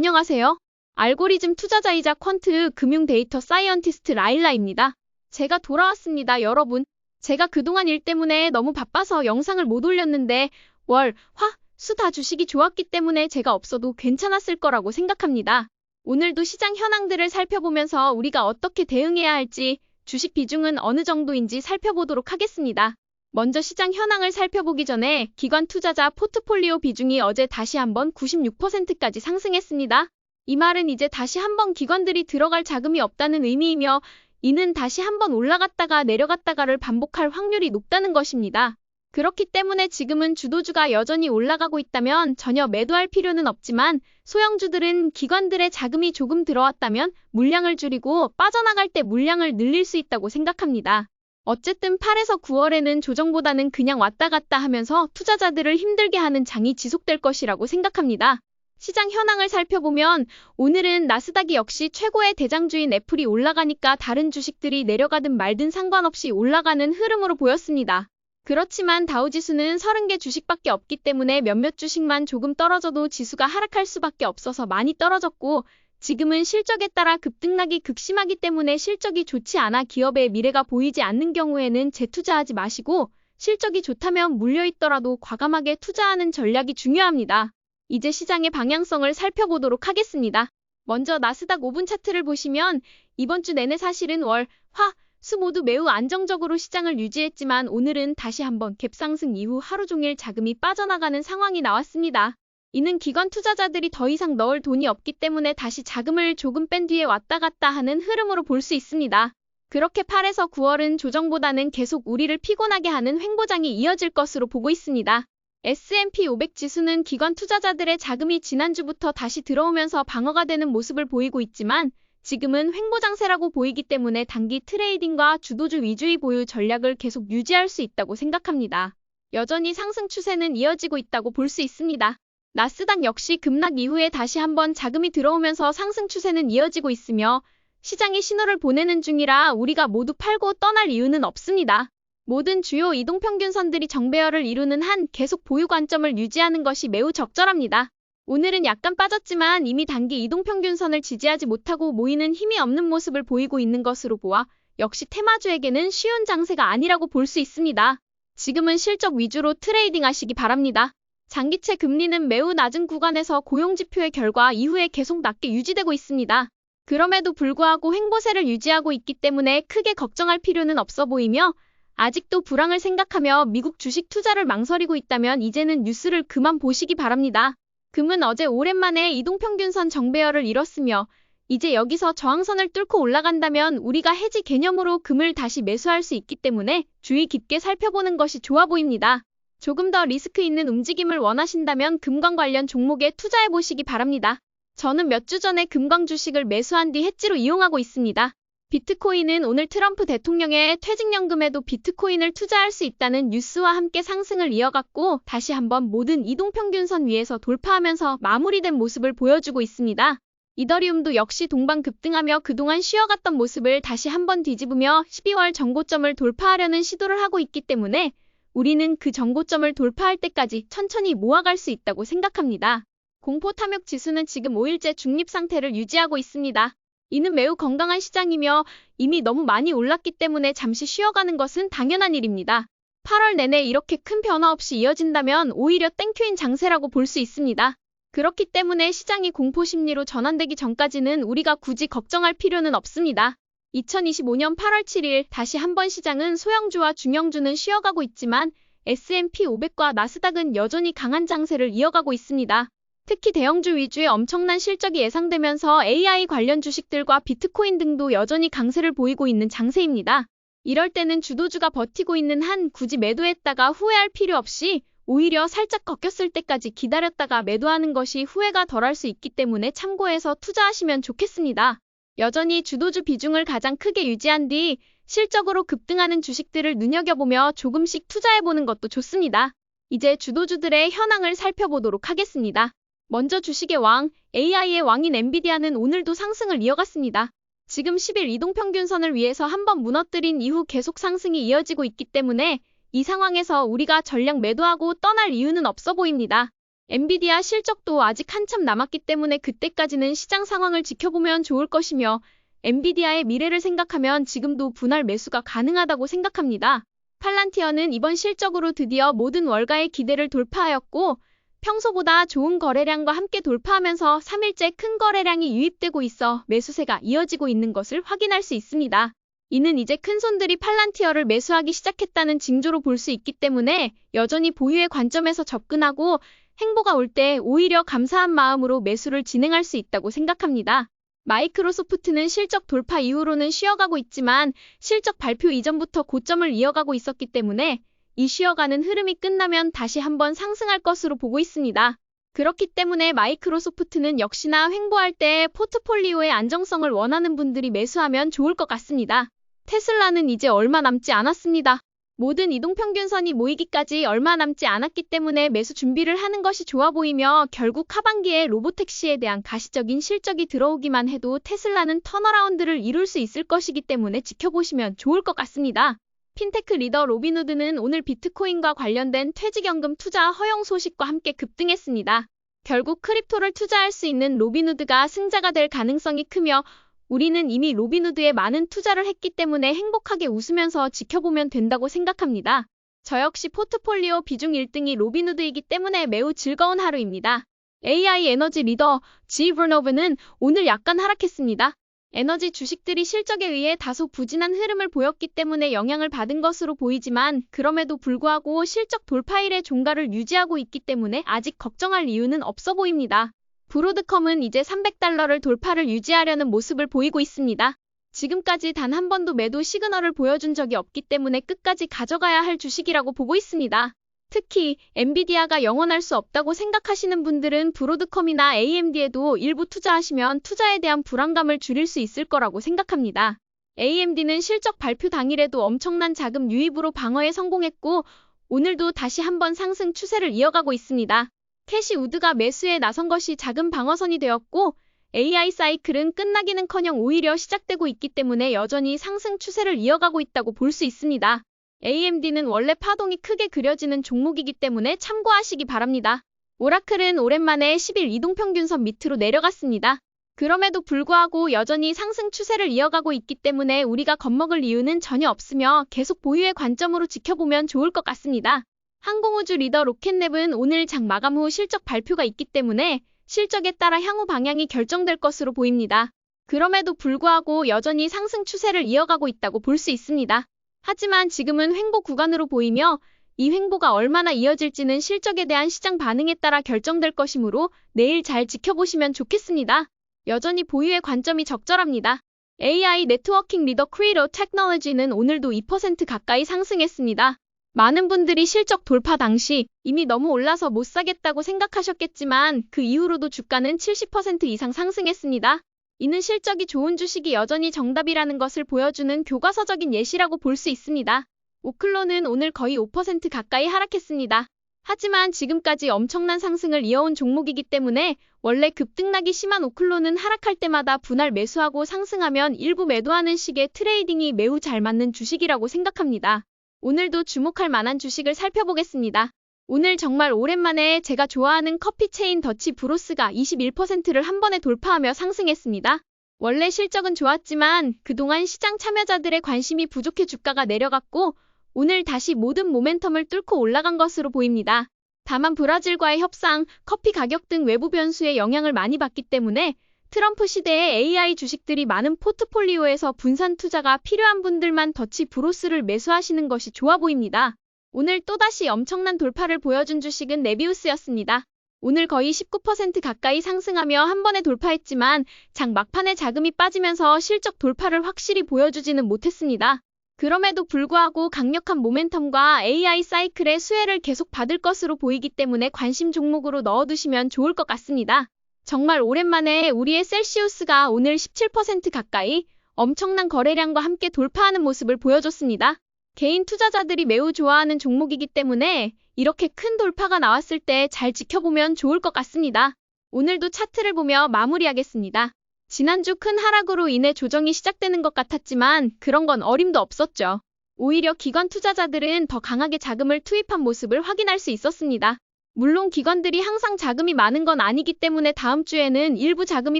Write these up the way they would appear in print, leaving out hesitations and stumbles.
안녕하세요. 알고리즘 투자자이자 퀀트 금융 데이터 사이언티스트 라일라입니다. 제가 돌아왔습니다, 여러분. 제가 그동안 일 때문에 너무 바빠서 영상을 못 올렸는데 월, 화, 수 다 주식이 좋았기 때문에 제가 없어도 괜찮았을 거라고 생각합니다. 오늘도 시장 현황들을 살펴보면서 우리가 어떻게 대응해야 할지, 주식 비중은 어느 정도인지 살펴보도록 하겠습니다. 먼저 시장 현황을 살펴보기 전에 기관 투자자 포트폴리오 비중이 어제 다시 한번 96%까지 상승했습니다. 이 말은 이제 다시 한번 기관들이 들어갈 자금이 없다는 의미이며 이는 다시 한번 올라갔다가 내려갔다가를 반복할 확률이 높다는 것입니다. 그렇기 때문에 지금은 주도주가 여전히 올라가고 있다면 전혀 매도할 필요는 없지만 소형주들은 기관들의 자금이 조금 들어왔다면 물량을 줄이고 빠져나갈 때 물량을 늘릴 수 있다고 생각합니다. 어쨌든 8에서 9월에는 조정보다는 그냥 왔다 갔다 하면서 투자자들을 힘들게 하는 장이 지속될 것이라고 생각합니다. 시장 현황을 살펴보면 오늘은 나스닥이 역시 최고의 대장주인 애플이 올라가니까 다른 주식들이 내려가든 말든 상관없이 올라가는 흐름으로 보였습니다. 그렇지만 다우지수는 30개 주식밖에 없기 때문에 몇몇 주식만 조금 떨어져도 지수가 하락할 수밖에 없어서 많이 떨어졌고 지금은 실적에 따라 급등락이 극심하기 때문에 실적이 좋지 않아 기업의 미래가 보이지 않는 경우에는 재투자하지 마시고 실적이 좋다면 물려있더라도 과감하게 투자하는 전략이 중요합니다. 이제 시장의 방향성을 살펴보도록 하겠습니다. 먼저 나스닥 5분 차트를 보시면 이번 주 내내 사실은 월, 화, 수 모두 매우 안정적으로 시장을 유지했지만 오늘은 다시 한번 갭상승 이후 하루 종일 자금이 빠져나가는 상황이 나왔습니다. 이는 기관 투자자들이 더 이상 넣을 돈이 없기 때문에 다시 자금을 조금 뺀 뒤에 왔다 갔다 하는 흐름으로 볼 수 있습니다. 그렇게 8에서 9월은 조정보다는 계속 우리를 피곤하게 하는 횡보장이 이어질 것으로 보고 있습니다. S&P 500 지수는 기관 투자자들의 자금이 지난주부터 다시 들어오면서 방어가 되는 모습을 보이고 있지만 지금은 횡보장세라고 보이기 때문에 단기 트레이딩과 주도주 위주의 보유 전략을 계속 유지할 수 있다고 생각합니다. 여전히 상승 추세는 이어지고 있다고 볼 수 있습니다. 나스닥 역시 급락 이후에 다시 한번 자금이 들어오면서 상승 추세는 이어지고 있으며 시장이 신호를 보내는 중이라 우리가 모두 팔고 떠날 이유는 없습니다. 모든 주요 이동평균선들이 정배열을 이루는 한 계속 보유 관점을 유지하는 것이 매우 적절합니다. 오늘은 약간 빠졌지만 이미 단기 이동평균선을 지지하지 못하고 모이는 힘이 없는 모습을 보이고 있는 것으로 보아 역시 테마주에게는 쉬운 장세가 아니라고 볼 수 있습니다. 지금은 실적 위주로 트레이딩 하시기 바랍니다. 장기채 금리는 매우 낮은 구간에서 고용지표의 결과 이후에 계속 낮게 유지되고 있습니다. 그럼에도 불구하고 횡보세를 유지하고 있기 때문에 크게 걱정할 필요는 없어 보이며 아직도 불황을 생각하며 미국 주식 투자를 망설이고 있다면 이제는 뉴스를 그만 보시기 바랍니다. 금은 어제 오랜만에 이동평균선 정배열을 이뤘으며 이제 여기서 저항선을 뚫고 올라간다면 우리가 해지 개념으로 금을 다시 매수할 수 있기 때문에 주의 깊게 살펴보는 것이 좋아 보입니다. 조금 더 리스크 있는 움직임을 원하신다면 금광 관련 종목에 투자해 보시기 바랍니다. 저는 몇 주 전에 금광 주식을 매수한 뒤 해지로 이용하고 있습니다. 비트코인은 오늘 트럼프 대통령의 퇴직연금에도 비트코인을 투자할 수 있다는 뉴스와 함께 상승을 이어갔고 다시 한번 모든 이동평균선 위에서 돌파하면서 마무리된 모습을 보여주고 있습니다. 이더리움도 역시 동반 급등하며 그동안 쉬어갔던 모습을 다시 한번 뒤집으며 12월 정고점을 돌파하려는 시도를 하고 있기 때문에 우리는 그 정고점을 돌파할 때까지 천천히 모아갈 수 있다고 생각합니다. 공포탐욕 지수는 지금 5일째 중립 상태를 유지하고 있습니다. 이는 매우 건강한 시장이며 이미 너무 많이 올랐기 때문에 잠시 쉬어가는 것은 당연한 일입니다. 8월 내내 이렇게 큰 변화 없이 이어진다면 오히려 땡큐인 장세라고 볼 수 있습니다. 그렇기 때문에 시장이 공포심리로 전환되기 전까지는 우리가 굳이 걱정할 필요는 없습니다. 2025년 8월 7일 다시 한번 시장은 소형주와 중형주는 쉬어가고 있지만 S&P 500과 나스닥은 여전히 강한 장세를 이어가고 있습니다. 특히 대형주 위주의 엄청난 실적이 예상되면서 AI 관련 주식들과 비트코인 등도 여전히 강세를 보이고 있는 장세입니다. 이럴 때는 주도주가 버티고 있는 한 굳이 매도했다가 후회할 필요 없이 오히려 살짝 꺾였을 때까지 기다렸다가 매도하는 것이 후회가 덜할 수 있기 때문에 참고해서 투자하시면 좋겠습니다. 여전히 주도주 비중을 가장 크게 유지한 뒤 실적으로 급등하는 주식들을 눈여겨보며 조금씩 투자해보는 것도 좋습니다. 이제 주도주들의 현황을 살펴보도록 하겠습니다. 먼저 주식의 왕, AI의 왕인 엔비디아는 오늘도 상승을 이어갔습니다. 지금 10일 이동평균선을 위해서 한번 무너뜨린 이후 계속 상승이 이어지고 있기 때문에 이 상황에서 우리가 전량 매도하고 떠날 이유는 없어 보입니다. 엔비디아 실적도 아직 한참 남았기 때문에 그때까지는 시장 상황을 지켜보면 좋을 것이며 엔비디아의 미래를 생각하면 지금도 분할 매수가 가능하다고 생각합니다. 팔란티어는 이번 실적으로 드디어 모든 월가의 기대를 돌파하였고 평소보다 좋은 거래량과 함께 돌파하면서 3일째 큰 거래량이 유입되고 있어 매수세가 이어지고 있는 것을 확인할 수 있습니다. 이는 이제 큰손들이 팔란티어를 매수하기 시작했다는 징조로 볼 수 있기 때문에 여전히 보유의 관점에서 접근하고 행보가 올 때 오히려 감사한 마음으로 매수를 진행할 수 있다고 생각합니다. 마이크로소프트는 실적 돌파 이후로는 쉬어가고 있지만 실적 발표 이전부터 고점을 이어가고 있었기 때문에 이 쉬어가는 흐름이 끝나면 다시 한번 상승할 것으로 보고 있습니다. 그렇기 때문에 마이크로소프트는 역시나 횡보할 때 포트폴리오의 안정성을 원하는 분들이 매수하면 좋을 것 같습니다. 테슬라는 이제 얼마 남지 않았습니다. 모든 이동평균선이 모이기까지 얼마 남지 않았기 때문에 매수 준비를 하는 것이 좋아 보이며 결국 하반기에 로보택시에 대한 가시적인 실적이 들어오기만 해도 테슬라는 턴어라운드를 이룰 수 있을 것이기 때문에 지켜보시면 좋을 것 같습니다. 핀테크 리더 로빈후드는 오늘 비트코인과 관련된 퇴직연금 투자 허용 소식과 함께 급등했습니다. 결국 크립토를 투자할 수 있는 로빈후드가 승자가 될 가능성이 크며 우리는 이미 로빈후드에 많은 투자를 했기 때문에 행복하게 웃으면서 지켜보면 된다고 생각합니다. 저 역시 포트폴리오 비중 1등이 로빈후드이기 때문에 매우 즐거운 하루입니다. AI 에너지 리더 지 버노브는 오늘 약간 하락했습니다. 에너지 주식들이 실적에 의해 다소 부진한 흐름을 보였기 때문에 영향을 받은 것으로 보이지만 그럼에도 불구하고 실적 돌파일의 종가를 유지하고 있기 때문에 아직 걱정할 이유는 없어 보입니다. 브로드컴은 이제 300달러를 돌파를 유지하려는 모습을 보이고 있습니다. 지금까지 단 한 번도 매도 시그널을 보여준 적이 없기 때문에 끝까지 가져가야 할 주식이라고 보고 있습니다. 특히 엔비디아가 영원할 수 없다고 생각하시는 분들은 브로드컴이나 AMD에도 일부 투자하시면 투자에 대한 불안감을 줄일 수 있을 거라고 생각합니다. AMD는 실적 발표 당일에도 엄청난 자금 유입으로 방어에 성공했고 오늘도 다시 한번 상승 추세를 이어가고 있습니다. 캐시우드가 매수에 나선 것이 자금 방어선이 되었고 AI 사이클은 끝나기는커녕 오히려 시작되고 있기 때문에 여전히 상승 추세를 이어가고 있다고 볼 수 있습니다. AMD는 원래 파동이 크게 그려지는 종목이기 때문에 참고하시기 바랍니다. 오라클은 오랜만에 10일 이동평균선 밑으로 내려갔습니다. 그럼에도 불구하고 여전히 상승 추세를 이어가고 있기 때문에 우리가 겁먹을 이유는 전혀 없으며 계속 보유의 관점으로 지켜보면 좋을 것 같습니다. 항공우주 리더 로켓랩은 오늘 장 마감 후 실적 발표가 있기 때문에 실적에 따라 향후 방향이 결정될 것으로 보입니다. 그럼에도 불구하고 여전히 상승 추세를 이어가고 있다고 볼 수 있습니다. 하지만 지금은 횡보 구간으로 보이며 이 횡보가 얼마나 이어질지는 실적에 대한 시장 반응에 따라 결정될 것이므로 내일 잘 지켜보시면 좋겠습니다. 여전히 보유의 관점이 적절합니다. AI 네트워킹 리더 크리로 테크놀로지는 오늘도 2% 가까이 상승했습니다. 많은 분들이 실적 돌파 당시 이미 너무 올라서 못 사겠다고 생각하셨겠지만 그 이후로도 주가는 70% 이상 상승했습니다. 이는 실적이 좋은 주식이 여전히 정답이라는 것을 보여주는 교과서적인 예시라고 볼 수 있습니다. 오클로는 오늘 거의 5% 가까이 하락했습니다. 하지만 지금까지 엄청난 상승을 이어온 종목이기 때문에 원래 급등락이 심한 오클로는 하락할 때마다 분할 매수하고 상승하면 일부 매도하는 식의 트레이딩이 매우 잘 맞는 주식이라고 생각합니다. 오늘도 주목할 만한 주식을 살펴보겠습니다. 오늘 정말 오랜만에 제가 좋아하는 커피 체인 더치 브로스가 21%를 한 번에 돌파하며 상승했습니다. 원래 실적은 좋았지만 그동안 시장 참여자들의 관심이 부족해 주가가 내려갔고 오늘 다시 모든 모멘텀을 뚫고 올라간 것으로 보입니다. 다만 브라질과의 협상, 커피 가격 등 외부 변수의 영향을 많이 받기 때문에 트럼프 시대에 AI 주식들이 많은 포트폴리오에서 분산 투자가 필요한 분들만 더치 브로스를 매수하시는 것이 좋아 보입니다. 오늘 또다시 엄청난 돌파를 보여준 주식은 네비우스였습니다. 오늘 거의 19% 가까이 상승하며 한 번에 돌파했지만 장 막판에 자금이 빠지면서 실적 돌파를 확실히 보여주지는 못했습니다. 그럼에도 불구하고 강력한 모멘텀과 AI 사이클의 수혜를 계속 받을 것으로 보이기 때문에 관심 종목으로 넣어두시면 좋을 것 같습니다. 정말 오랜만에 우리의 셀시우스가 오늘 17% 가까이 엄청난 거래량과 함께 돌파하는 모습을 보여줬습니다. 개인 투자자들이 매우 좋아하는 종목이기 때문에 이렇게 큰 돌파가 나왔을 때 잘 지켜보면 좋을 것 같습니다. 오늘도 차트를 보며 마무리하겠습니다. 지난주 큰 하락으로 인해 조정이 시작되는 것 같았지만 그런 건 어림도 없었죠. 오히려 기관 투자자들은 더 강하게 자금을 투입한 모습을 확인할 수 있었습니다. 물론 기관들이 항상 자금이 많은 건 아니기 때문에 다음 주에는 일부 자금이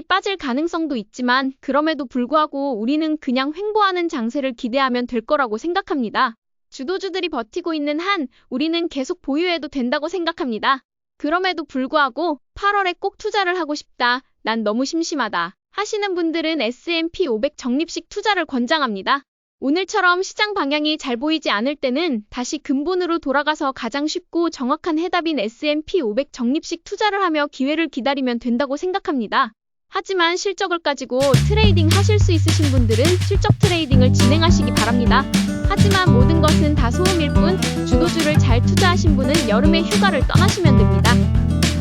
빠질 가능성도 있지만 그럼에도 불구하고 우리는 그냥 횡보하는 장세를 기대하면 될 거라고 생각합니다. 주도주들이 버티고 있는 한 우리는 계속 보유해도 된다고 생각합니다. 그럼에도 불구하고 8월에 꼭 투자를 하고 싶다. 난 너무 심심하다. 하시는 분들은 S&P 500 적립식 투자를 권장합니다. 오늘처럼 시장 방향이 잘 보이지 않을 때는 다시 근본으로 돌아가서 가장 쉽고 정확한 해답인 S&P 500 적립식 투자를 하며 기회를 기다리면 된다고 생각합니다. 하지만 실적을 가지고 트레이딩 하실 수 있으신 분들은 실적 트레이딩을 진행하시기 바랍니다. 하지만 모든 것은 다 소음일 뿐 주도주를 잘 투자하신 분은 여름에 휴가를 떠나시면 됩니다.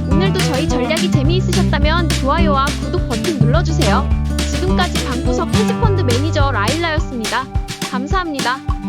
오늘도 저희 전략이 재미있으셨다면 좋아요와 구독 버튼 눌러주세요. 지금까지 방구석 헤지펀드 매니저 라일라였습니다. 감사합니다.